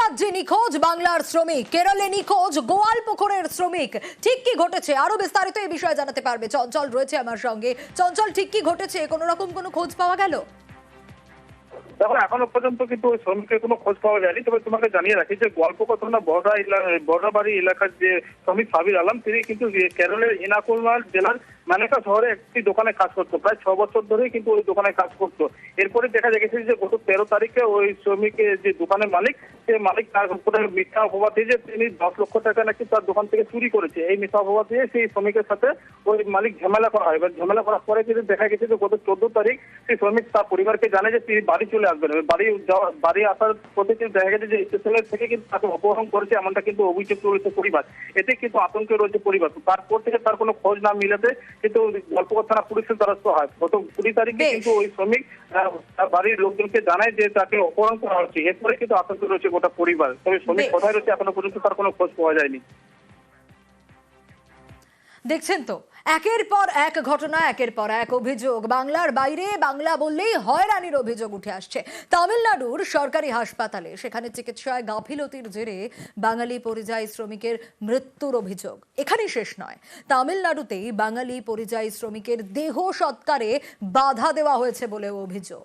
রাজ্যে নিখোঁজ বাংলার শ্রমিক, কেরলে নিখোঁজ গোয়ালপুকুরের শ্রমিক। ঠিক কি ঘটেছে আরো বিস্তারিত এই বিষয়ে জানাতে পারবে চঞ্চল, রয়েছে আমার সঙ্গে। চঞ্চল, ঠিক কি ঘটেছে? কোনো রকম কোনো খোঁজ পাওয়া গেল? দেখো, এখনো পর্যন্ত কিন্তু ওই শ্রমিকের কোনো খোঁজ পাওয়া যায়নি। তবে তোমাকে জানিয়ে রাখি যে গোয়ালপুকুর থানা বর্ডাবাড়ি এলাকার যে শ্রমিক সাবির আলম, তিনি কিন্তু কেরলের এনাকুলমার জেলার মানেকা শহরে একটি দোকানে কাজ করতো। প্রায় 6 বছর ধরেই কিন্তু ওই দোকানে কাজ করতো। এরপরে দেখা গেছে যে গত 13 তারিখে ওই শ্রমিকের যে দোকানের মালিক, সে মালিক তার উপরে মিথ্যা অপবাদ দিয়ে যে তিনি 10 লক্ষ টাকা নাকি তার দোকান থেকে চুরি করেছে, এই মিথ্যা অপবাদ দিয়ে সেই শ্রমিকের সাথে ওই মালিক ঝামেলা করা হয়। এবার ঝামেলা করার পরে কিন্তু দেখা গেছে যে গত 14 তারিখ সেই শ্রমিক তার পরিবারকে জানে যে তিনি বাড়ি চলে আসবেন। বাড়ি আসার পথে কিন্তু দেখা গেছে যে স্টেশনের থেকে কিন্তু তাকে অপহরণ করেছে, এমনটা কিন্তু অভিযোগ রয়েছে পরিবার। এতে কিন্তু আতঙ্কে রয়েছে পরিবার। তারপর থেকে তার কোনো খোঁজ না মিলাতে কিন্তু গোয়ালপুকুর থানা পুলিশের দ্বারস্থ হয়। গত 20 তারিখে কিন্তু ওই শ্রমিক তার বাড়ির লোকজনকে জানায় যে তাকে অপহরণ করা হচ্ছে। এরপরে কিন্তু আতঙ্কে রয়েছে গোটা পরিবার। তবে শ্রমিক কোথায় রয়েছে এখনো পর্যন্ত তার কোনো খোঁজ পাওয়া যায়নি। দেখছেন তো, একের পর এক ঘটনা, একের পর এক অভিযোগ। বাংলার বাইরে বাংলা বললেই হয়রানির অভিযোগ উঠে আসছে। তামিলনাড়ুর সরকারি হাসপাতালে সেখানে চিকিৎসায় গাফিলতির জেরে বাঙালি পরিযায়ী শ্রমিকের মৃত্যুর অভিযোগ। এখানেই শেষ নয়, তামিলনাড়ুতেই বাঙালি পরিযায়ী শ্রমিকের দেহ সৎকারে বাধা দেওয়া হয়েছে বলেও অভিযোগ।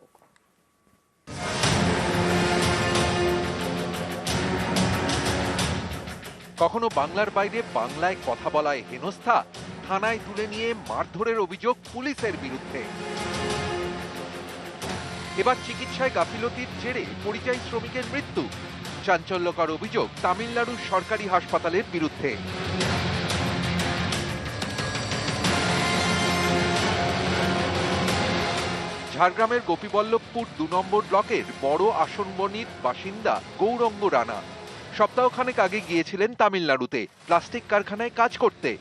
কখনো বাংলার বাইরে বাংলায় কথা বলায় হেনস্থা, থানায় তুলে নিয়ে মারধরের অভিযোগ পুলিশের বিরুদ্ধে। এবার চিকিৎসায় গাফিলতির জেরে পরিযায়ী শ্রমিকের মৃত্যু, চাঞ্চল্যকর অভিযোগ তামিলনাড়ুর সরকারি হাসপাতালের বিরুদ্ধে। ঝাড়গ্রামের গোপীবল্লভপুর 2 নম্বর ব্লকের বড় আসনবনির বাসিন্দা গৌরঙ্গ রানা সপ্তাহখানেক আগে গিয়েছিলেন তামিলনাড়ুতে প্লাস্টিক কারখানায় কাজ করতে।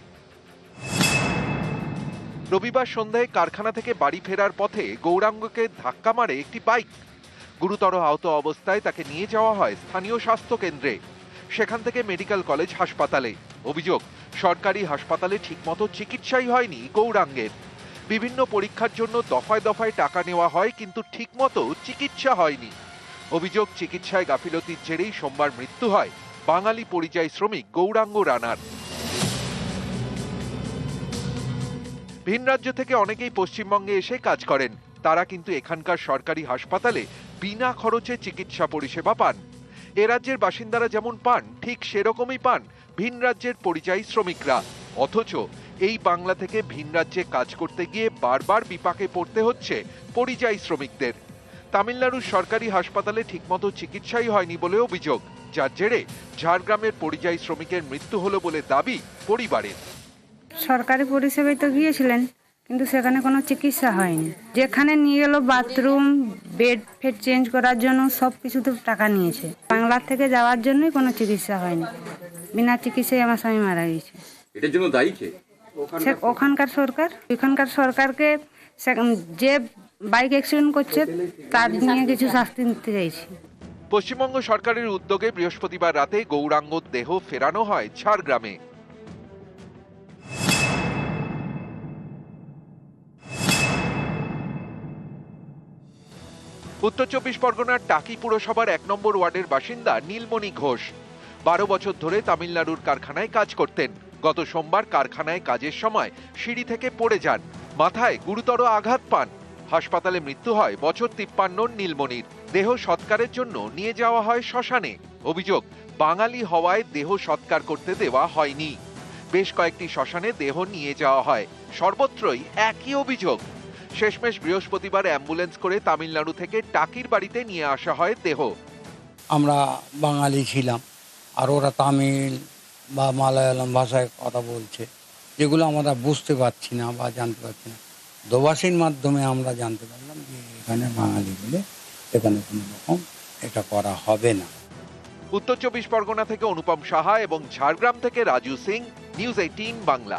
রবিবার সন্ধ্যায় কারখানা থেকে বাড়ি ফেরার পথে গৌরাঙ্গকে ধাক্কা মারে একটি বাইক। গুরুতর আহত অবস্থায় তাকে নিয়ে যাওয়া হয় স্থানীয় স্বাস্থ্য কেন্দ্রে, সেখান থেকে মেডিকেল কলেজ হাসপাতালে। অভিযোগ, সরকারি হাসপাতালে ঠিকমতো চিকিৎসাই হয়নি গৌরাঙ্গের। বিভিন্ন পরীক্ষার জন্য দফায় দফায় টাকা নেওয়া হয়, কিন্তু ঠিকমতো চিকিৎসা হয়নি। অভিযোগ, চিকিৎসায় গাফিলতির জেরেই সোমবার মৃত্যু হয় বাঙালি পরিযায়ী শ্রমিক গৌরাঙ্গ রানার। ভিন রাজ্য থেকে অনেকেই পশ্চিমবঙ্গে এসে কাজ করেন, তারা কিন্তু এখানকার সরকারি হাসপাতালে বিনা খরচে চিকিৎসা পরিষেবা পান। এ রাজ্যের বাসিন্দারা যেমন পান, ঠিক সেরকমই পান ভিন রাজ্যের পরিযায়ী শ্রমিকরা। অথচ এই বাংলা থেকে ভিন রাজ্যে কাজ করতে গিয়ে বারবার বিপাকে পড়তে হচ্ছে পরিযায়ী শ্রমিকদের। তামিলনাড়ুর সরকারি হাসপাতালে ঠিকমতো চিকিৎসাই হয়নি বলে অভিযোগ, যার জেরে ঝাড়গ্রামের পরিযায়ী শ্রমিকের মৃত্যু হলো বলে দাবি পরিবারের। সরকারি পরিষেবায় তো গিয়েছিলেন, কিন্তু সেখানে কোনো চিকিৎসা হয়নি। যেখানে নিয়ে গেল বাথরুম, বেড ফেড চেঞ্জ করার জন্য সব কিছু তো টাকা নিয়েছে। বাংলার থেকে যাওয়ার জন্যই কোনো চিকিৎসা হয়নি। বিনা চিকিৎসায় আমার স্বামী মারা গেছে। এটার জন্য দায়ী কে? ওখানকার সরকার। এখানকার সরকারকে যে বাইক অ্যাক্সিডেন্ট করছে তার নিয়ে কিছু শাস্তি নিতে চাইছি। পশ্চিমবঙ্গ সরকারের উদ্যোগে বৃহস্পতিবার রাতে গৌরাঙ্গর দেহ ফেরানো হয় ঝাড়গ্রামে। উত্তর 24 পরগনার টাকি পুরসভার 1 নম্বর ওয়ার্ডের বাসিন্দা নীলমণি ঘোষ 12 বছর ধরে তামিলনাড়ুর কারখানায় কাজ করতেন। গত সোমবার কারখানায় কাজের সময় সিঁড়ি থেকে পড়ে যান, মাথায় গুরুতর আঘাত পান। হাসপাতালে মৃত্যু হয় বছর 53 নীলমণির। দেহ সৎকারের জন্য নিয়ে যাওয়া হয় শ্মশানে। অভিযোগ, বাঙালি হওয়ায় দেহ সৎকার করতে দেওয়া হয়নি। বেশ কয়েকটি শ্মশানে দেহ নিয়ে যাওয়া হয়, সর্বত্রই একই অভিযোগ। শেষমেশ বৃহস্পতিবার অ্যাম্বুলেন্স করে তামিলনাড়ু থেকে টাকির বাড়িতে নিয়ে আসা হয় দেহ। আমরা বাঙালি ছিলাম, আর ওরা তামিল বা মালায়ালাম ভাষায় কথা বলছে, যেগুলো আমরা বুঝতে পারছি না বা জানতে পারছি না। দোভাষীর মাধ্যমে আমরা জানতে পারলাম যে এখানে বাঙালি বলে এখানে কোনো রকম এটা করা হবে না। উত্তর 24 পরগনা থেকে অনুপম সাহা এবং ঝাড়গ্রাম থেকে রাজু সিং, নিউজ 18 বাংলা।